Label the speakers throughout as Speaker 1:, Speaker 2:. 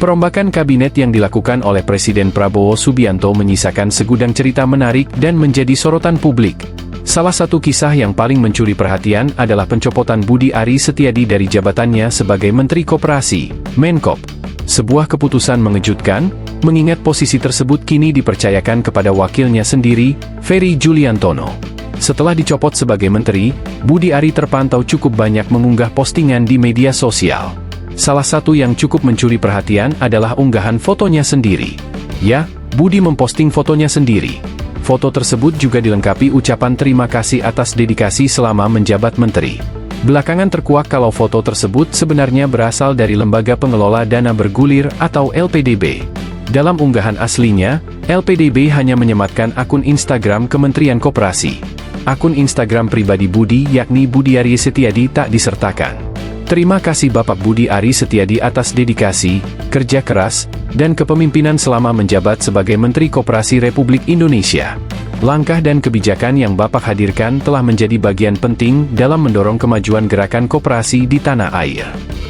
Speaker 1: Perombakan kabinet yang dilakukan oleh Presiden Prabowo Subianto menyisakan segudang cerita menarik dan menjadi sorotan publik. Salah satu kisah yang paling mencuri perhatian adalah pencopotan Budi Ari Setiadi dari jabatannya sebagai Menteri Koperasi, Menkop. Sebuah keputusan mengejutkan, mengingat posisi tersebut kini dipercayakan kepada wakilnya sendiri, Ferry Juliantono. Setelah dicopot sebagai menteri, Budi Ari terpantau cukup banyak mengunggah postingan di media sosial. Salah satu yang cukup mencuri perhatian adalah unggahan fotonya sendiri. Ya, Budi memposting fotonya sendiri. Foto tersebut juga dilengkapi ucapan terima kasih atas dedikasi selama menjabat menteri. Belakangan terkuak kalau foto tersebut sebenarnya berasal dari Lembaga Pengelola Dana Bergulir atau LPDB. Dalam unggahan aslinya, LPDB hanya menyematkan akun Instagram Kementerian Koperasi. Akun Instagram pribadi Budi yakni Budi Ari Setiadi tak disertakan. Terima kasih Bapak Budi Ari Setiadi atas dedikasi, kerja keras, dan kepemimpinan selama menjabat sebagai Menteri Koperasi Republik Indonesia. Langkah dan kebijakan yang Bapak hadirkan telah menjadi bagian penting dalam mendorong kemajuan gerakan koperasi di tanah air.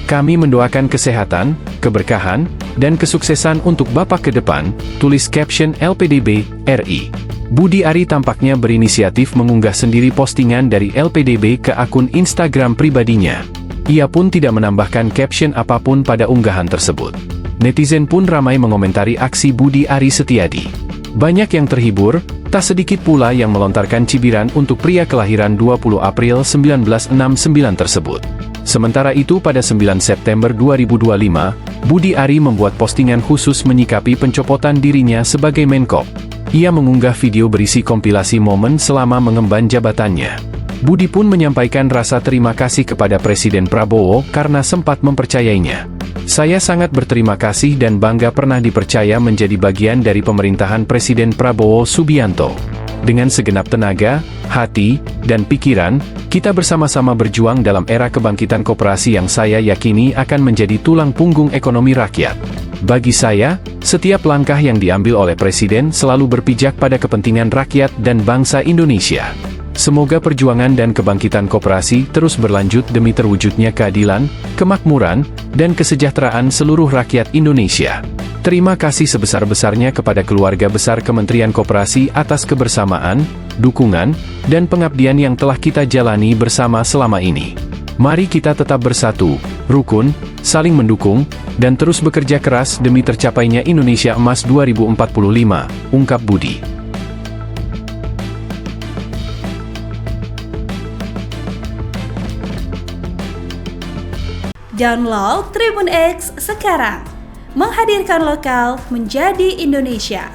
Speaker 1: Kami mendoakan kesehatan, keberkahan, dan kesuksesan untuk Bapak ke depan, tulis caption LPDB, RI. Budi Ari tampaknya berinisiatif mengunggah sendiri postingan dari LPDB ke akun Instagram pribadinya. Ia pun tidak menambahkan caption apapun pada unggahan tersebut. Netizen pun ramai mengomentari aksi Budi Ari Setiadi. Banyak yang terhibur, tak sedikit pula yang melontarkan cibiran untuk pria kelahiran 20 April 1969 tersebut. Sementara itu pada 9 September 2025, Budi Ari membuat postingan khusus menyikapi pencopotan dirinya sebagai Menkop. Ia mengunggah video berisi kompilasi momen selama mengemban jabatannya. Budi pun menyampaikan rasa terima kasih kepada Presiden Prabowo karena sempat mempercayainya. Saya sangat berterima kasih dan bangga pernah dipercaya menjadi bagian dari pemerintahan Presiden Prabowo Subianto. Dengan segenap tenaga, hati, dan pikiran, kita bersama-sama berjuang dalam era kebangkitan koperasi yang saya yakini akan menjadi tulang punggung ekonomi rakyat. Bagi saya, setiap langkah yang diambil oleh Presiden selalu berpijak pada kepentingan rakyat dan bangsa Indonesia. Semoga perjuangan dan kebangkitan koperasi terus berlanjut demi terwujudnya keadilan, kemakmuran, dan kesejahteraan seluruh rakyat Indonesia. Terima kasih sebesar-besarnya kepada keluarga besar Kementerian Koperasi atas kebersamaan, dukungan, dan pengabdian yang telah kita jalani bersama selama ini. Mari kita tetap bersatu, rukun, saling mendukung, dan terus bekerja keras demi tercapainya Indonesia Emas 2045, ungkap Budi.
Speaker 2: Download Tribun X sekarang, menghadirkan lokal menjadi Indonesia.